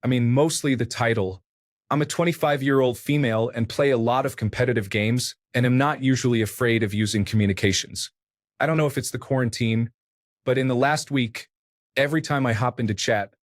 I mean, mostly the title. I'm a 25-year-old female and play a lot of competitive games, and am not usually afraid of using communications. I don't know if it's the quarantine, but in the last week, every time I hop into chat,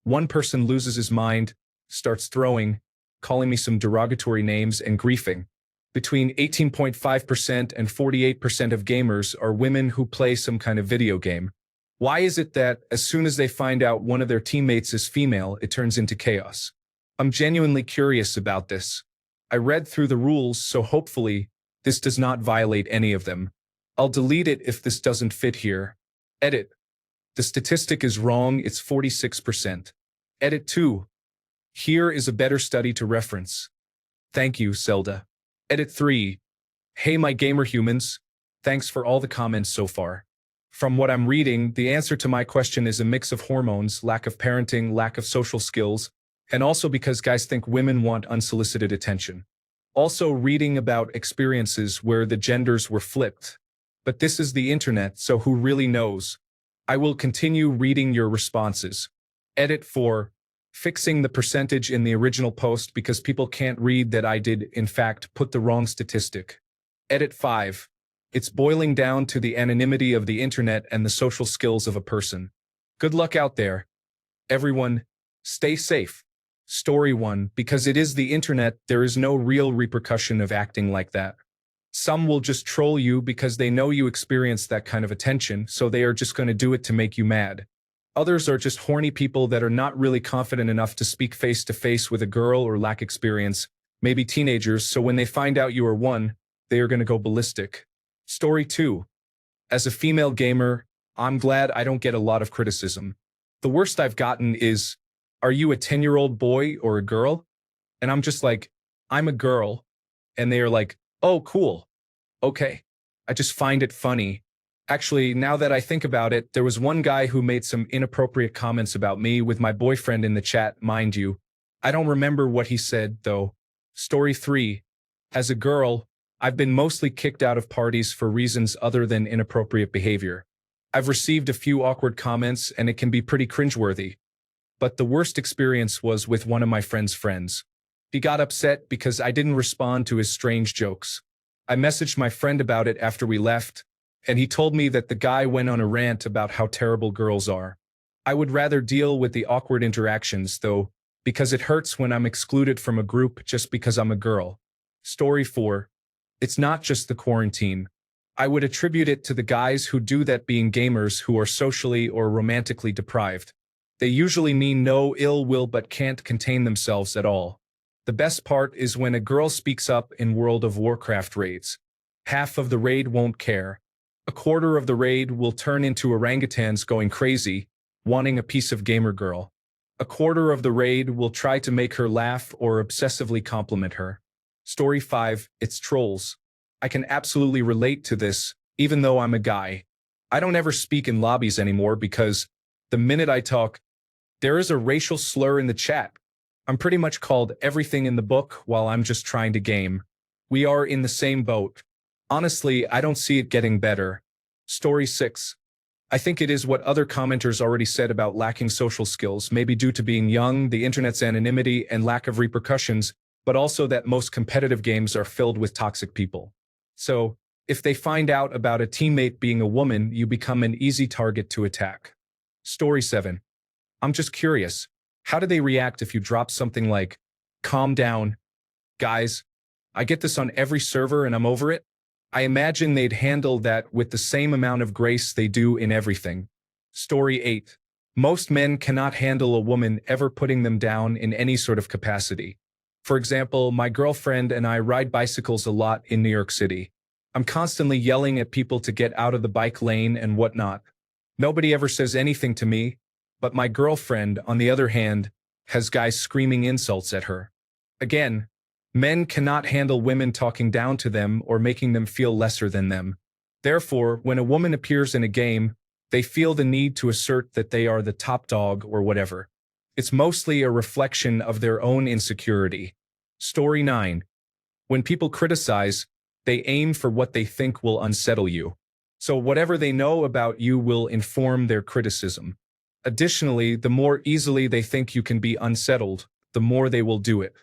one person loses his mind, starts throwing, calling me some derogatory names, and griefing. Between 18.5% and 48% of gamers are women who play some kind of video game. Why is it that as soon as they find out one of their teammates is female, it turns into chaos? I'm genuinely curious about this. I read through the rules, so hopefully this does not violate any of them. I'll delete it if this doesn't fit here. Edit. The statistic is wrong, it's 46%. Edit 2. Here is a better study to reference. Thank you, Zelda. Edit 3. Hey my gamer humans, thanks for all the comments so far. From what I'm reading, the answer to my question is a mix of hormones, lack of parenting, lack of social skills, and also because guys think women want unsolicited attention. Also reading about experiences where the genders were flipped. But this is the internet, so who really knows? I will continue reading your responses. Edit 4. Fixing the percentage in the original post because people can't read that I did, in fact, put the wrong statistic. Edit 5. It's boiling down to the anonymity of the internet and the social skills of a person. Good luck out there. Everyone, stay safe. Story 1. Because it is the internet, there is no real repercussion of acting like that. Some will just troll you because they know you experience that kind of attention, so they are just going to do it to make you mad. Others are just horny people that are not really confident enough to speak face-to-face with a girl or lack experience, maybe teenagers, so when they find out you are one, they are going to go ballistic. Story 2. As a female gamer, I'm glad I don't get a lot of criticism. The worst I've gotten is, are you a 10-year-old boy or a girl? And I'm just like, I'm a girl. And they are like, oh, cool. Okay. I just find it funny. Actually, now that I think about it, there was one guy who made some inappropriate comments about me with my boyfriend in the chat, mind you. I don't remember what he said, though. Story 3. As a girl, I've been mostly kicked out of parties for reasons other than inappropriate behavior. I've received a few awkward comments, and it can be pretty cringeworthy. But the worst experience was with one of my friend's friends. He got upset because I didn't respond to his strange jokes. I messaged my friend about it after we left, and he told me that the guy went on a rant about how terrible girls are. I would rather deal with the awkward interactions, though, because it hurts when I'm excluded from a group just because I'm a girl. Story 4. It's not just the quarantine. I would attribute it to the guys who do that being gamers who are socially or romantically deprived. They usually mean no ill will but can't contain themselves at all. The best part is when a girl speaks up in World of Warcraft raids. Half of the raid won't care. A quarter of the raid will turn into orangutans going crazy, wanting a piece of gamer girl. A quarter of the raid will try to make her laugh or obsessively compliment her. Story 5. It's trolls. I can absolutely relate to this, even though I'm a guy. I don't ever speak in lobbies anymore because the minute I talk, there is a racial slur in the chat. I'm pretty much called everything in the book while I'm just trying to game. We are in the same boat. Honestly, I don't see it getting better. Story 6. I think it is what other commenters already said about lacking social skills, maybe due to being young, the internet's anonymity, and lack of repercussions, but also that most competitive games are filled with toxic people. So, if they find out about a teammate being a woman, you become an easy target to attack. Story 7. I'm just curious. How do they react if you drop something like, calm down, guys? I get this on every server and I'm over it? I imagine they'd handle that with the same amount of grace they do in everything. Story 8. Most men cannot handle a woman ever putting them down in any sort of capacity. For example, my girlfriend and I ride bicycles a lot in New York City. I'm constantly yelling at people to get out of the bike lane and whatnot. Nobody ever says anything to me, but my girlfriend, on the other hand, has guys screaming insults at her. Again, men cannot handle women talking down to them or making them feel lesser than them. Therefore, when a woman appears in a game, they feel the need to assert that they are the top dog or whatever. It's mostly a reflection of their own insecurity. Story 9. When people criticize, they aim for what they think will unsettle you. So whatever they know about you will inform their criticism. Additionally, the more easily they think you can be unsettled, the more they will do it.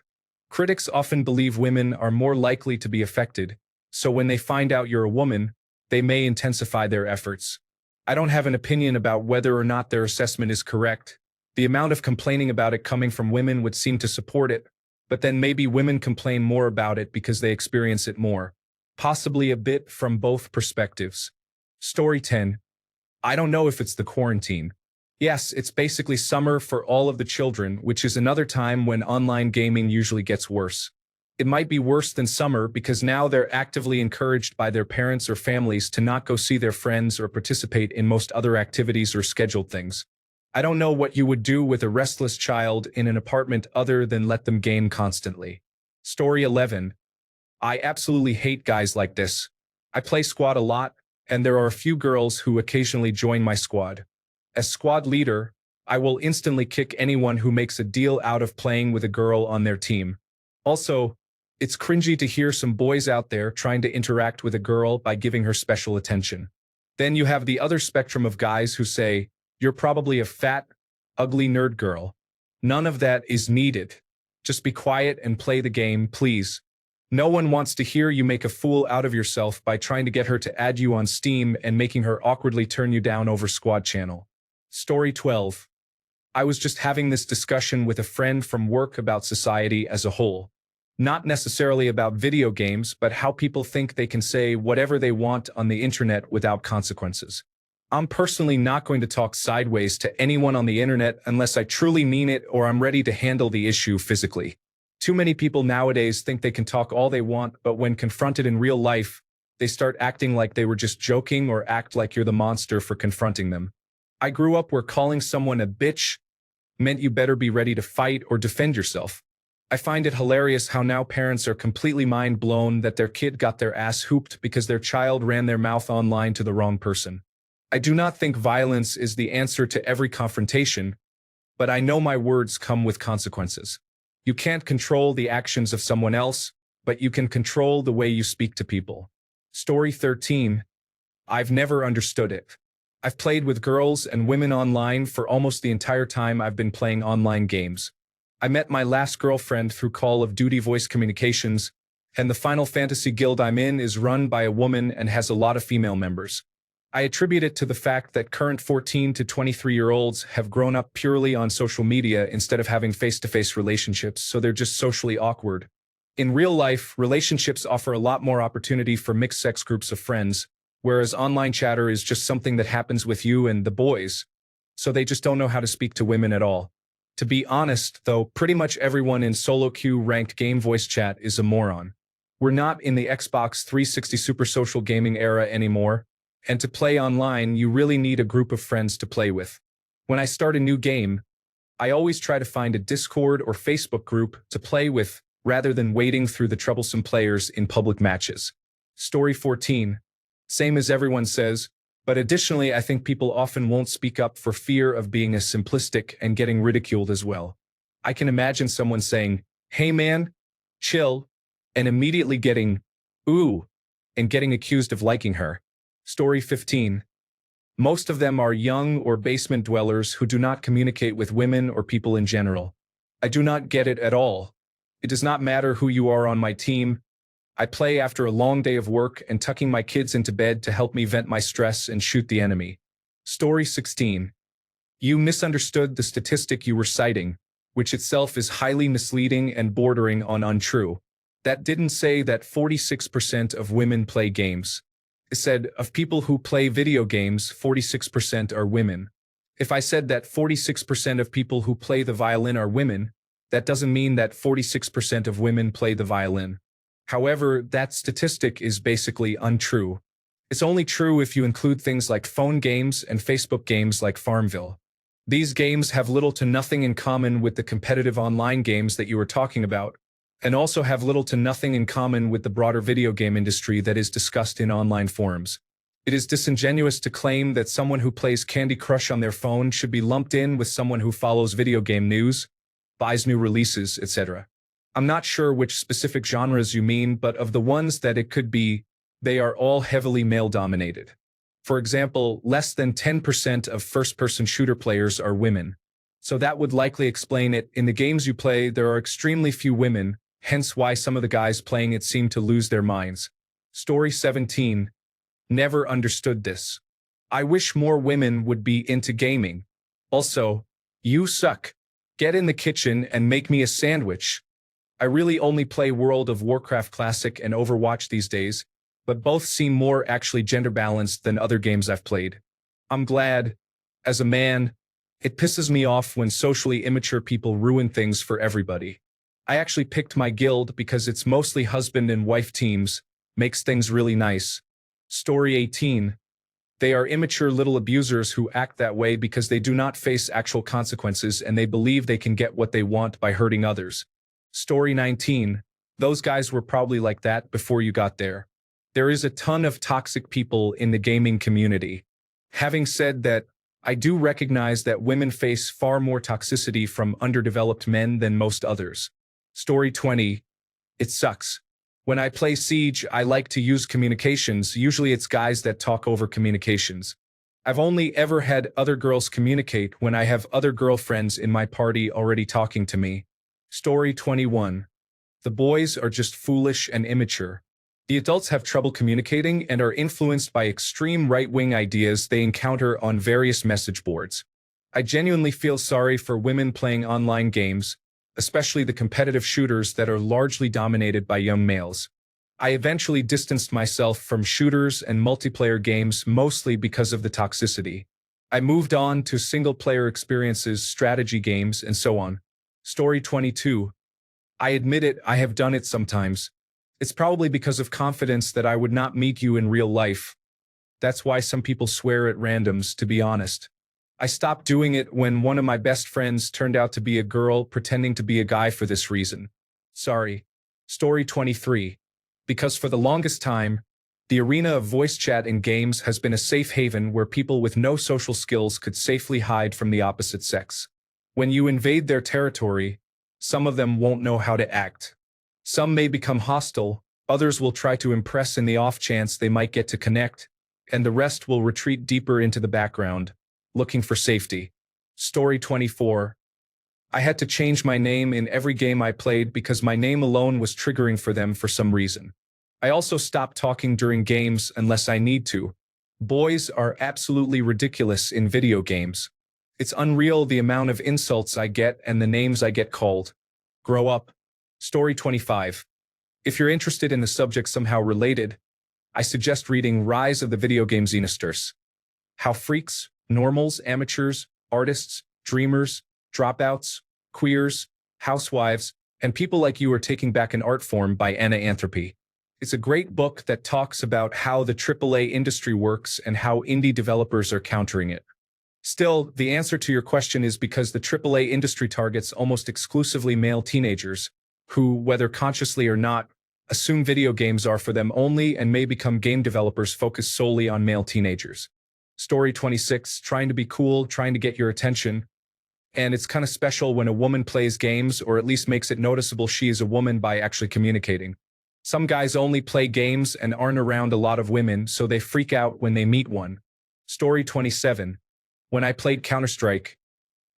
Critics often believe women are more likely to be affected, so when they find out you're a woman, they may intensify their efforts. I don't have an opinion about whether or not their assessment is correct. The amount of complaining about it coming from women would seem to support it, but then maybe women complain more about it because they experience it more. Possibly a bit from both perspectives. Story 10. I don't know if it's the quarantine. Yes, it's basically summer for all of the children, which is another time when online gaming usually gets worse. It might be worse than summer because now they're actively encouraged by their parents or families to not go see their friends or participate in most other activities or scheduled things. I don't know what you would do with a restless child in an apartment other than let them game constantly. Story 11. I absolutely hate guys like this. I play squad a lot, and there are a few girls who occasionally join my squad. As squad leader, I will instantly kick anyone who makes a deal out of playing with a girl on their team. Also, it's cringy to hear some boys out there trying to interact with a girl by giving her special attention. Then you have the other spectrum of guys who say, "You're probably a fat, ugly nerd girl." None of that is needed. Just be quiet and play the game, please. No one wants to hear you make a fool out of yourself by trying to get her to add you on Steam and making her awkwardly turn you down over squad channel. Story 12. I was just having this discussion with a friend from work about society as a whole. Not necessarily about video games, but how people think they can say whatever they want on the internet without consequences. I'm personally not going to talk sideways to anyone on the internet unless I truly mean it or I'm ready to handle the issue physically. Too many people nowadays think they can talk all they want, but when confronted in real life, they start acting like they were just joking or act like you're the monster for confronting them. I grew up where calling someone a bitch meant you better be ready to fight or defend yourself. I find it hilarious how now parents are completely mind blown that their kid got their ass hooped because their child ran their mouth online to the wrong person. I do not think violence is the answer to every confrontation, but I know my words come with consequences. You can't control the actions of someone else, but you can control the way you speak to people. Story 13. I've never understood it. I've played with girls and women online for almost the entire time I've been playing online games. I met my last girlfriend through Call of Duty voice communications, and the Final Fantasy guild I'm in is run by a woman and has a lot of female members. I attribute it to the fact that current 14 to 23-year-olds have grown up purely on social media instead of having face-to-face relationships, so they're just socially awkward. In real life, relationships offer a lot more opportunity for mixed-sex groups of friends, whereas online chatter is just something that happens with you and the boys, so they just don't know how to speak to women at all. To be honest, though, pretty much everyone in solo queue ranked game voice chat is a moron. We're not in the Xbox 360 super social gaming era anymore, and to play online, you really need a group of friends to play with. When I start a new game, I always try to find a Discord or Facebook group to play with rather than wading through the troublesome players in public matches. Story 14. Same as everyone says, but additionally I think people often won't speak up for fear of being as simplistic and getting ridiculed as well. I can imagine someone saying, "Hey man, chill," and immediately getting, "Ooh," and getting accused of liking her. Story 15. Most of them are young or basement dwellers who do not communicate with women or people in general. I do not get it at all. It does not matter who you are on my team. I play after a long day of work and tucking my kids into bed to help me vent my stress and shoot the enemy. Story 16. You misunderstood the statistic you were citing, which itself is highly misleading and bordering on untrue. That didn't say that 46% of women play games. It said, of people who play video games, 46% are women. If I said that 46% of people who play the violin are women, that doesn't mean that 46% of women play the violin. However, that statistic is basically untrue. It's only true if you include things like phone games and Facebook games like Farmville. These games have little to nothing in common with the competitive online games that you were talking about, and also have little to nothing in common with the broader video game industry that is discussed in online forums. It is disingenuous to claim that someone who plays Candy Crush on their phone should be lumped in with someone who follows video game news, buys new releases, etc. I'm not sure which specific genres you mean, but of the ones that it could be, they are all heavily male-dominated. For example, less than 10% of first-person shooter players are women. So that would likely explain it. In the games you play, there are extremely few women, hence why some of the guys playing it seem to lose their minds. Story 17. Never understood this. I wish more women would be into gaming. Also, you suck. Get in the kitchen and make me a sandwich. I really only play World of Warcraft Classic and Overwatch these days, but both seem more actually gender balanced than other games I've played. I'm glad. As a man, it pisses me off when socially immature people ruin things for everybody. I actually picked my guild because it's mostly husband and wife teams, makes things really nice. Story 18. They are immature little abusers who act that way because they do not face actual consequences and they believe they can get what they want by hurting others. Story 19. Those guys were probably like that before you got there. There is a ton of toxic people in the gaming community. Having said that, I do recognize that women face far more toxicity from underdeveloped men than most others. Story 20. It sucks. When I play Siege, I like to use communications. Usually it's guys that talk over communications. I've only ever had other girls communicate when I have other girlfriends in my party already talking to me. Story 21. The boys are just foolish and immature. The adults have trouble communicating and are influenced by extreme right-wing ideas they encounter on various message boards. I genuinely feel sorry for women playing online games, especially the competitive shooters that are largely dominated by young males. I eventually distanced myself from shooters and multiplayer games mostly because of the toxicity. I moved on to single-player experiences, strategy games, and so on. Story 22. I admit it, I have done it sometimes. It's probably because of confidence that I would not meet you in real life. That's why some people swear at randoms, to be honest. I stopped doing it when one of my best friends turned out to be a girl pretending to be a guy for this reason. Sorry. Story 23. Because for the longest time, the arena of voice chat in games has been a safe haven where people with no social skills could safely hide from the opposite sex. When you invade their territory, some of them won't know how to act. Some may become hostile, others will try to impress in the off chance they might get to connect, and the rest will retreat deeper into the background, looking for safety. Story 24. I had to change my name in every game I played because my name alone was triggering for them for some reason. I also stopped talking during games unless I need to. Boys are absolutely ridiculous in video games. It's unreal the amount of insults I get and the names I get called. Grow up. Story 25. If you're interested in the subject somehow related, I suggest reading Rise of the Video Game Xenosters. How freaks, normals, amateurs, artists, dreamers, dropouts, queers, housewives, and people like you are taking back an art form by Anna Anthropy. It's a great book that talks about how the AAA industry works and how indie developers are countering it. Still, the answer to your question is because the AAA industry targets almost exclusively male teenagers, who, whether consciously or not, assume video games are for them only and may become game developers focused solely on male teenagers. Story 26, trying to be cool, trying to get your attention. And it's kind of special when a woman plays games, or at least makes it noticeable she is a woman by actually communicating. Some guys only play games and aren't around a lot of women, so they freak out when they meet one. Story 27. When I played Counter-Strike,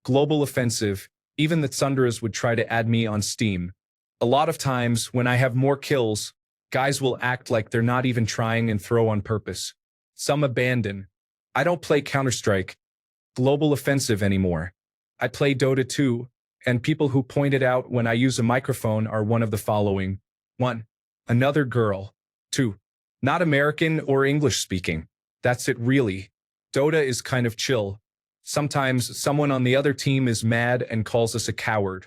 Global Offensive, even the Tsunderas would try to add me on Steam. A lot of times, when I have more kills, guys will act like they're not even trying and throw on purpose. Some abandon. I don't play Counter-Strike, Global Offensive anymore. I play Dota 2, and people who point it out when I use a microphone are one of the following. 1. Another girl. 2. Not American or English speaking. That's it really. Dota is kind of chill. Sometimes someone on the other team is mad and calls us a coward.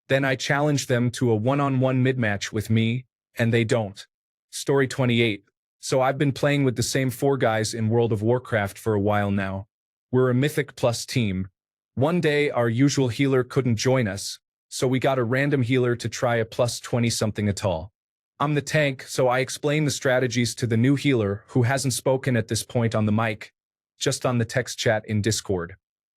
Then I challenge them to a one-on-one mid-match with me, and they don't. Story 28. So I've been playing with the same 4 guys in World of Warcraft for a while now. We're a Mythic Plus team. One day our usual healer couldn't join us, so we got a random healer to try a plus 20-something at all. I'm the tank, so I explain the strategies to the new healer who hasn't spoken at this point on the mic, just on the text chat in Discord.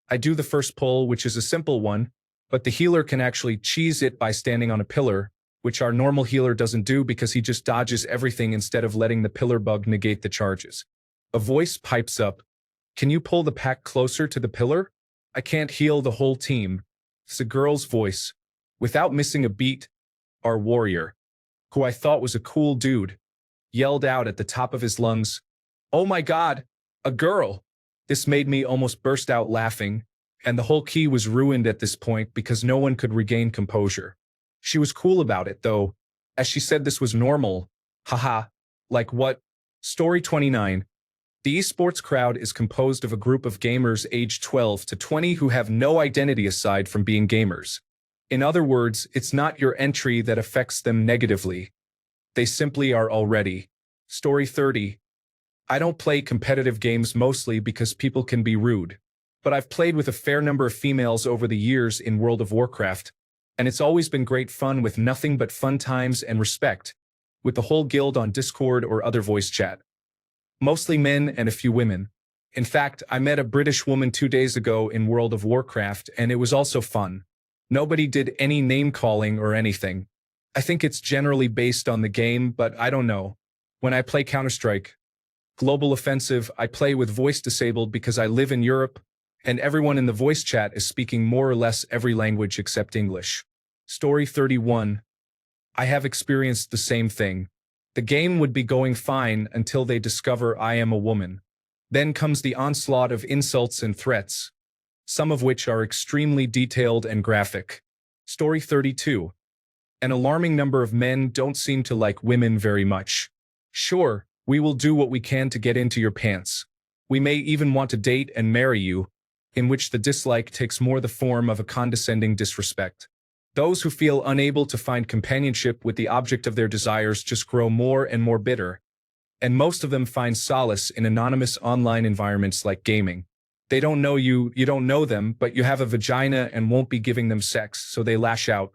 I do the first pull, which is a simple one, but the healer can actually cheese it by standing on a pillar, which our normal healer doesn't do because he just dodges everything instead of letting the pillar bug negate the charges. A voice pipes up. Can you pull the pack closer to the pillar? I can't heal the whole team. It's a girl's voice. Without missing a beat, our warrior, who I thought was a cool dude, yelled out at the top of his lungs, "Oh my God, a girl!" This made me almost burst out laughing, and the whole key was ruined at this point because no one could regain composure. She was cool about it, though, as she said this was normal. Haha, like what? Story 29. The esports crowd is composed of a group of gamers aged 12 to 20 who have no identity aside from being gamers. In other words, it's not your entry that affects them negatively. They simply are already. Story 30. I don't play competitive games mostly because people can be rude. But I've played with a fair number of females over the years in World of Warcraft, and it's always been great fun with nothing but fun times and respect, with the whole guild on Discord or other voice chat. Mostly men and a few women. In fact, I met a British woman 2 days ago in World of Warcraft, and it was also fun. Nobody did any name-calling or anything. I think it's generally based on the game, but I don't know. When I play Counter-Strike, Global Offensive, I play with voice disabled because I live in Europe, and everyone in the voice chat is speaking more or less every language except English. Story 31. I have experienced the same thing. The game would be going fine until they discover I am a woman. Then comes the onslaught of insults and threats, some of which are extremely detailed and graphic. Story 32. An alarming number of men don't seem to like women very much. Sure, we will do what we can to get into your pants. We may even want to date and marry you, in which the dislike takes more the form of a condescending disrespect. Those who feel unable to find companionship with the object of their desires just grow more and more bitter, and most of them find solace in anonymous online environments like gaming. They don't know you, you don't know them, but you have a vagina and won't be giving them sex, so they lash out.